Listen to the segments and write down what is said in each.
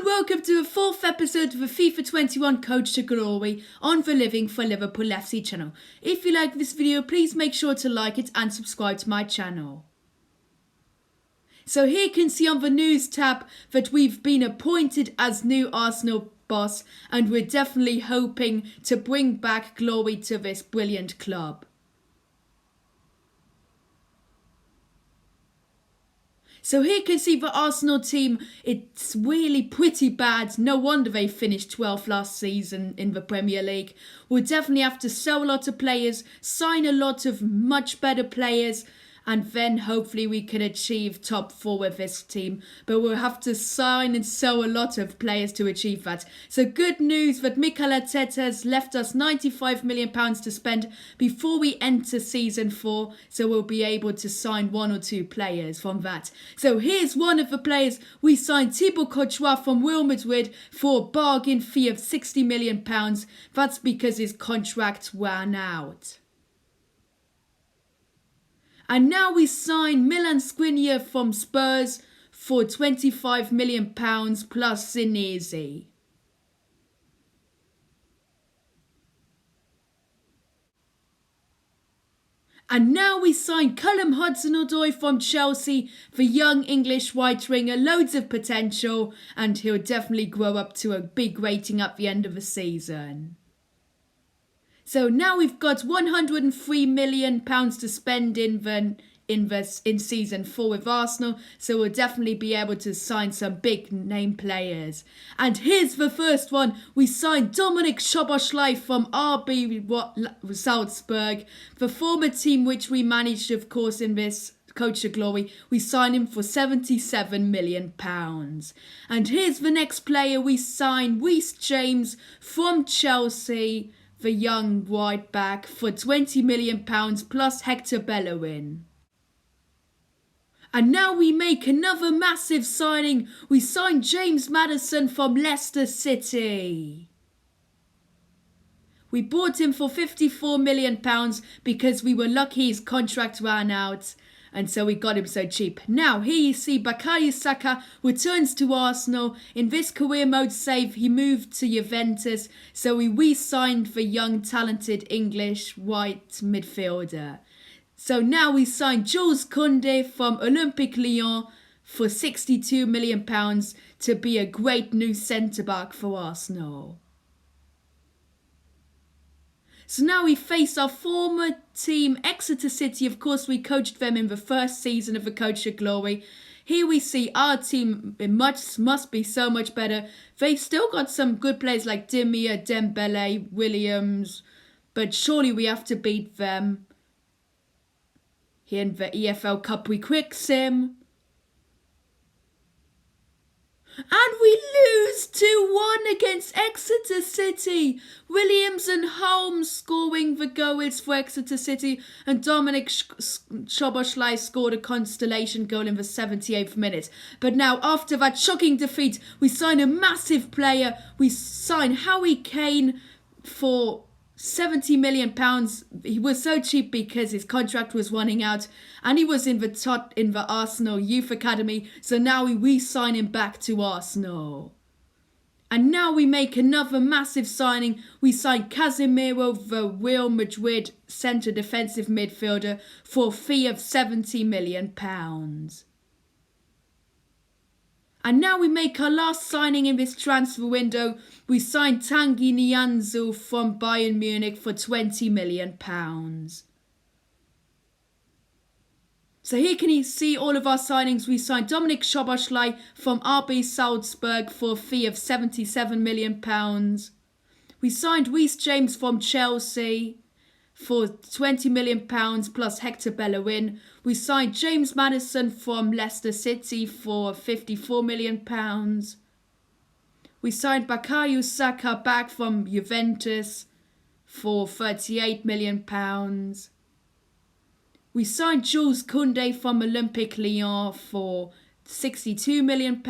welcome to the fourth episode of the FIFA 21 Coach to Glory on the Living for Liverpool FC channel. If you like this video, please make sure to like it and subscribe to my channel. So here you can see on the news tab that we've been appointed as new Arsenal boss, and we're definitely hoping to bring back glory to this brilliant club. So here you can see the Arsenal team, it's really pretty bad. No wonder they finished 12th last season in the Premier League. We'll definitely have to sell a lot of players, sign a lot of much better players, and then hopefully we can achieve top 4 with this team. But we'll have to sign and sell a lot of players to achieve that. So good news that Mikel Arteta has left us £95 million to spend before we enter season 4. So we'll be able to sign 1 or 2 players from that. So here's one of the players. We signed Thibaut Courtois from Real Madrid for a bargain fee of £60 million. That's because his contract ran out. And now we sign Milan Skriniar from Spurs for £25 million plus Zinese. And now we sign Callum Hudson-Odoi from Chelsea, the young English right winger, loads of potential, and he'll definitely grow up to a big rating at the end of the season. So now we've got £103 million to spend in season 4 with Arsenal. So we'll definitely be able to sign some big name players. And here's the first one. We signed Dominik Szoboszlai from RB Salzburg, the former team which we managed, of course, in this Coach of Glory. We signed him for £77 million. And here's the next player. We signed Reece James from Chelsea, the young right back, for £20 million plus Hector Bellerin. And now we make another massive signing. We signed James Maddison from Leicester City. We bought him for £54 million because we were lucky his contract ran out. And so we got him so cheap. Now, here you see Bukayo Saka returns to Arsenal. In this career mode save, he moved to Juventus. So we re-signed the young, talented English white midfielder. So now we signed Jules Koundé from Olympique Lyon for £62 million to be a great new centre-back for Arsenal. So now we face our former team, Exeter City. Of course, we coached them in the first season of the Coach of Glory. Here we see our team must be so much better. They've still got some good players like Dimia, Dembele, Williams. But surely we have to beat them. Here in the EFL Cup we quick sim. And we lose 2-1 against Exeter City. Williams and Holmes scoring the goals for Exeter City. And Dominik Szoboszlai scored a consolation goal in the 78th minute. But now, after that shocking defeat, we sign a massive player. We sign Harry Kane for £70 million. He was so cheap because his contract was running out, and he was in the Arsenal Youth Academy. So now we re-sign him back to Arsenal. And now we make another massive signing. We sign Casemiro, the Real Madrid centre defensive midfielder, for a fee of £70 million. And now we make our last signing in this transfer window. We signed Tanguy Nianzou from Bayern Munich for £20 million. So here can you see all of our signings. We signed Dominik Szoboszlai from RB Salzburg for a fee of £77 million. We signed Reece James from Chelsea for £20 million plus Hector Bellerin. We signed James Maddison from Leicester City for £54 million. We signed Bukayo Saka back from Juventus for £38 million. We signed Jules Koundé from Olympique Lyon for £62 million.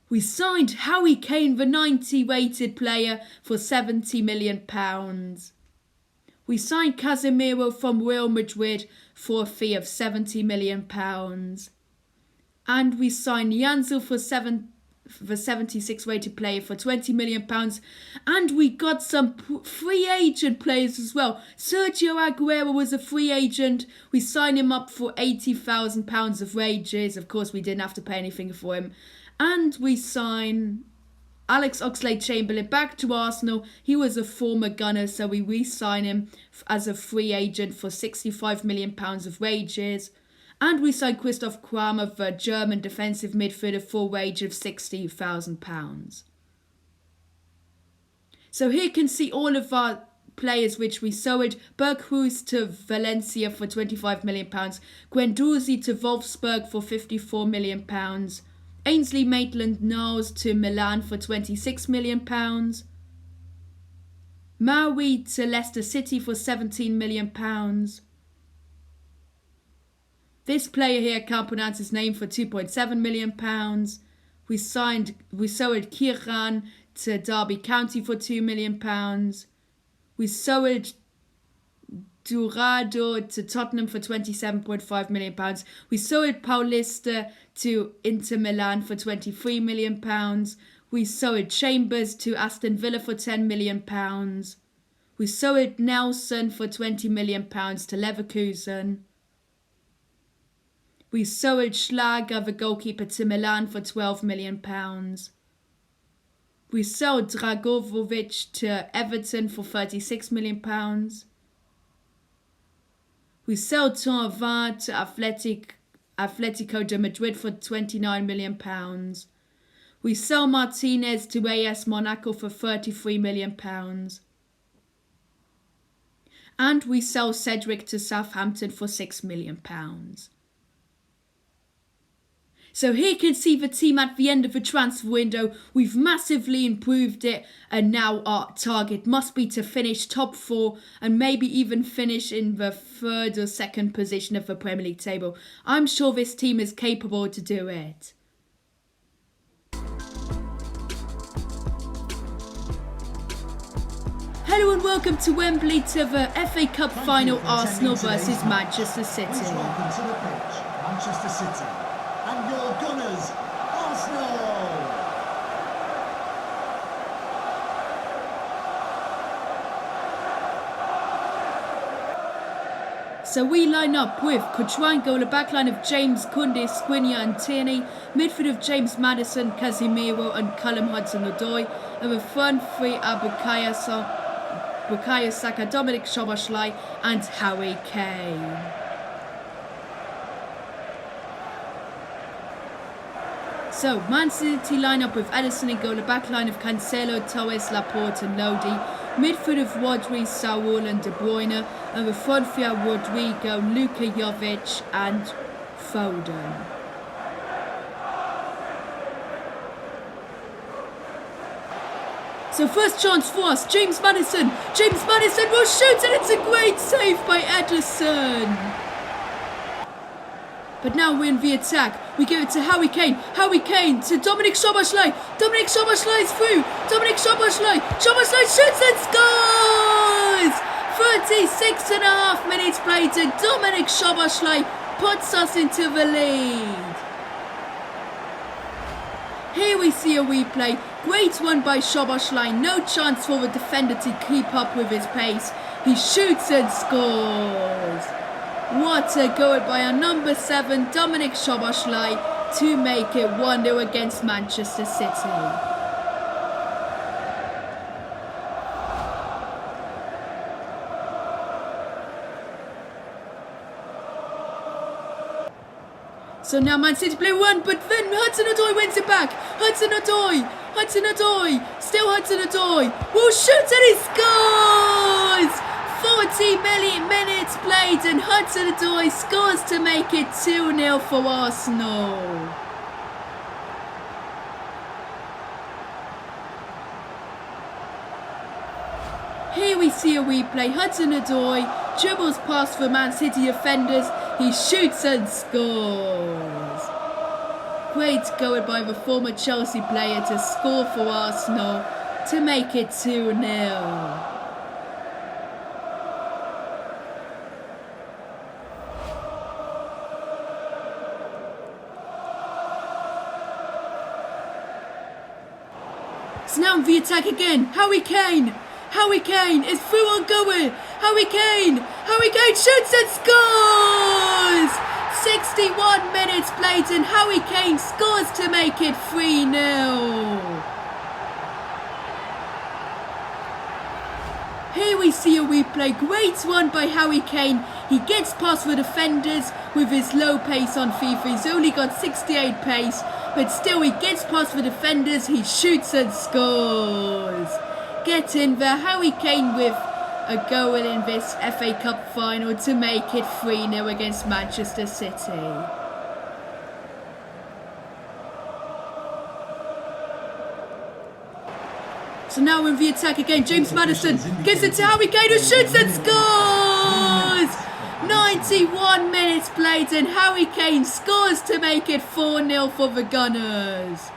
We signed Harry Kane, the 90 rated player, for £70 million. We signed Casemiro from Real Madrid for a fee of £70 million. And we signed Janzel for 76 rated player for £20 million. And we got some free agent players as well. Sergio Aguero was a free agent. We signed him up for £80,000 of wages. Of course, we didn't have to pay anything for him. And we signed Alex Oxlade-Chamberlain back to Arsenal. He was a former Gunner, so we re-signed him as a free agent for £65 million of wages. And we signed Christoph Kramer, the German defensive midfielder, for a wage of £60,000. So here you can see all of our players which we sold. Berghuis to Valencia for £25 million. Guendouzi to Wolfsburg for £54 million. Ainsley Maitland-Niles to Milan for £26 million. Maui to Leicester City for £17 million. This player here, can't pronounce his name, for £2.7 million. We sold Kiran to Derby County for £2 million. We sold Dorado to Tottenham for £27.5 million. We sold Paulista to Inter Milan for £23 million. We sold Chambers to Aston Villa for £10 million. We sold Nelson for £20 million to Leverkusen. We sold Schlager, the goalkeeper, to Milan for £12 million. We sold Dragovovic to Everton for £36 million. We sold Tonvin to Atletico de Madrid for £29 million. We sold Martinez to AS Monaco for £33 million. And we sold Cedric to Southampton for £6 million. So here you can see the team at the end of the transfer window. We've massively improved it, and now our target must be to finish top 4 and maybe even finish in the 3rd or 2nd position of the Premier League table. I'm sure this team is capable to do it. Hello and welcome to Wembley to the FA Cup final, Arsenal versus Manchester City. Please welcome to the pitch, Manchester City. And your Gunners, Arsenal! So we line up with Coutrango, the backline of James, Koundé, Skriniar and Tierney, midfield of James Maddison, Casemiro and Callum Hudson-Odoi, and the front three are Bukayo Saka, Dominic Szoboszlai and Harry Kane. So, Man City line up with Ederson in goal, the back line of Cancelo, Torres, Laporte and Lodi, midfield of Rodri, Saúl and De Bruyne, and the front three are Rodrigo, Luka Jovic and Foden. So first chance for us, James Maddison will shoot and it's a great save by Ederson. But now we're in the attack. We give it to Harry Kane to Dominic Szoboszlai. Dominic Szoboszlai is through. Dominic Szoboszlai shoots and scores! 36.5 minutes played and Dominic Szoboszlai puts us into the lead. Here we see a replay. Great one by Szoboszlai. No chance for the defender to keep up with his pace. He shoots and scores. What a goal by our number 7, Dominic Szoboszlai, to make it 1-0 against Manchester City. So now Man City play 1, but then Hudson-Odoi wins it back. Hudson-Odoi, still Hudson-Odoi, will shoot and he scores! 40 minutes played and Hudson-Odoi scores to make it 2-0 for Arsenal. Here we see a replay. Hudson-Odoi dribbles past the Man City defenders. He shoots and scores. Great goal by the former Chelsea player to score for Arsenal to make it 2-0. So now on the attack again. Harry Kane. Harry Kane is through on goal. Harry Kane. Harry Kane shoots and scores. 61 minutes played and Harry Kane scores to make it 3-0. Here we see a replay. Great one by Harry Kane. He gets past the defenders with his low pace on FIFA. He's only got 68 pace, but still he gets past the defenders. He shoots and scores. Get in there. Harry Kane with a goal in this FA Cup final to make it 3-0 against Manchester City. So now in the attack again, James Maddison gives it to Harry Kane who shoots and scores! 91 minutes played and Harry Kane scores to make it 4-0 for the Gunners.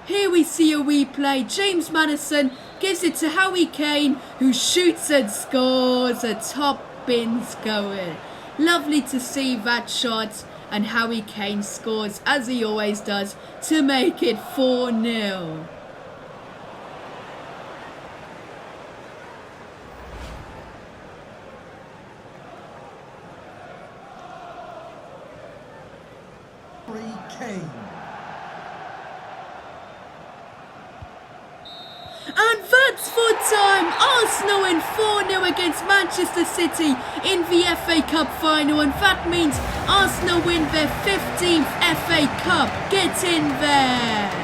Here we see a replay. James Maddison gives it to Harry Kane who shoots and scores. A top bins goal. Lovely to see that shot. And Harry Kane scores, as he always does, to make it 4-0. Harry Kane. And that's full time. Arsenal win 4-0 against Manchester City in the FA Cup final, and that means Arsenal win their 15th FA Cup. Get in there.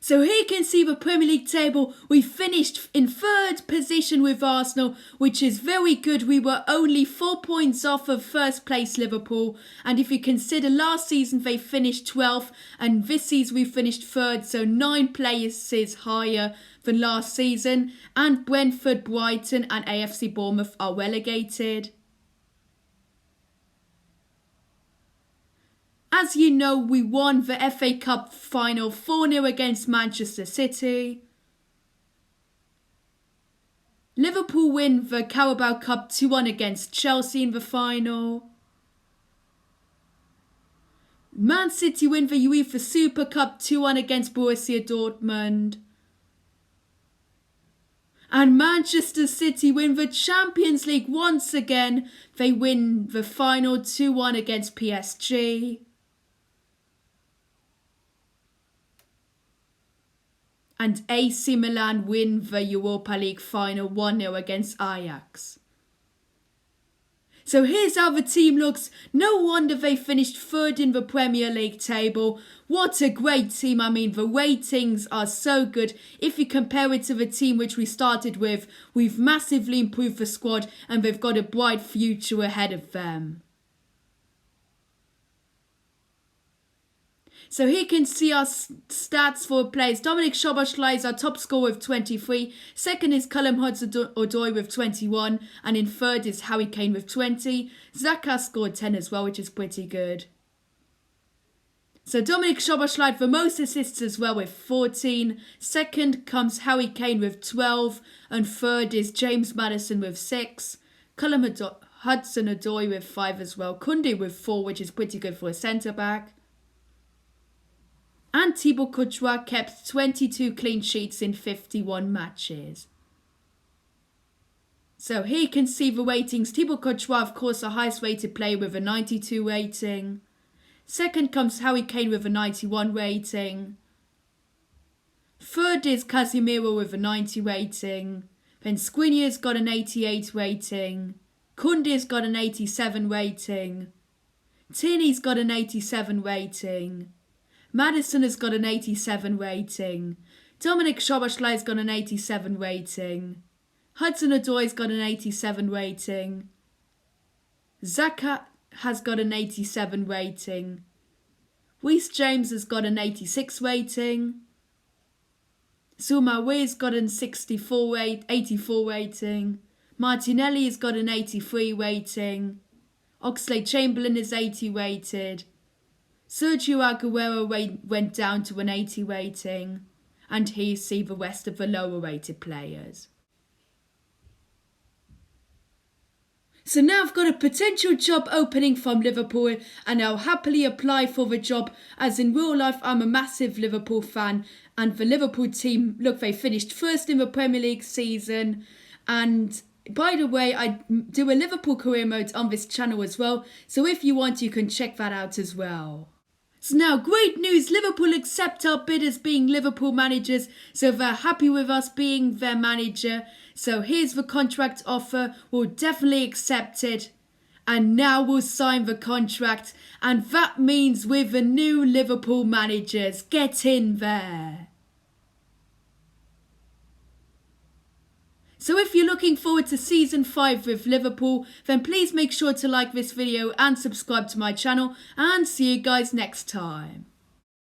So here you can see the Premier League table. We finished in third position with Arsenal, which is very good. We were only 4 points off of first place Liverpool. And if you consider last season they finished 12th and this season we finished third, so 9 places higher than last season. And Brentford, Brighton and AFC Bournemouth are relegated. As you know, we won the FA Cup final 4-0 against Manchester City. Liverpool win the Carabao Cup 2-1 against Chelsea in the final. Man City win the UEFA Super Cup 2-1 against Borussia Dortmund. And Manchester City win the Champions League once again. They win the final 2-1 against PSG. And AC Milan win the Europa League final 1-0 against Ajax. So here's how the team looks. No wonder they finished third in the Premier League table. What a great team. I mean, the ratings are so good. If you compare it to the team which we started with, we've massively improved the squad and they've got a bright future ahead of them. So here you can see our stats for players. Dominik Szoboszlai is our top scorer with 23. Second is Callum Hudson-Odoi with 21. And in third is Harry Kane with 20. Xhaka scored 10 as well, which is pretty good. So Dominik Szoboszlai for most assists as well with 14. Second comes Harry Kane with 12. And third is James Maddison with 6. Callum Hudson-Odoi with 5 as well. Koundé with 4, which is pretty good for a centre-back. And Thibaut Courtois kept 22 clean sheets in 51 matches. So here you can see the ratings. Thibaut Courtois, of course, the highest rated player with a 92 rating. Second comes Harry Kane with a 91 rating. Third is Casemiro with a 90 rating. Then Skriniar's got an 88 rating. Koundé's got an 87 rating. Tierney's got an 87 rating. Maddison has got an 87 rating. Dominik Szoboszlai's got an 87 rating. Hudson-Odoi's got an 87 rating. Xhaka has got an 87 rating. Reece James has got an 86 rating. Soumare's got an 84 rating. Martinelli's got an 83 rating. Oxlade-Chamberlain is 80 rated. Sergio Aguero went down to an 80 rating, and here you see the rest of the lower rated players. So now I've got a potential job opening from Liverpool and I'll happily apply for the job, as in real life I'm a massive Liverpool fan, and the Liverpool team, look, they finished first in the Premier League season. And by the way, I do a Liverpool career mode on this channel as well, so if you want you can check that out as well. So now, great news, Liverpool accept our bid as being Liverpool managers, so they're happy with us being their manager. So here's the contract offer, we'll definitely accept it. And now we'll sign the contract, and that means we're the new Liverpool managers. Get in there. So if you're looking forward to Season 5 with Liverpool, then please make sure to like this video and subscribe to my channel, and see you guys next time.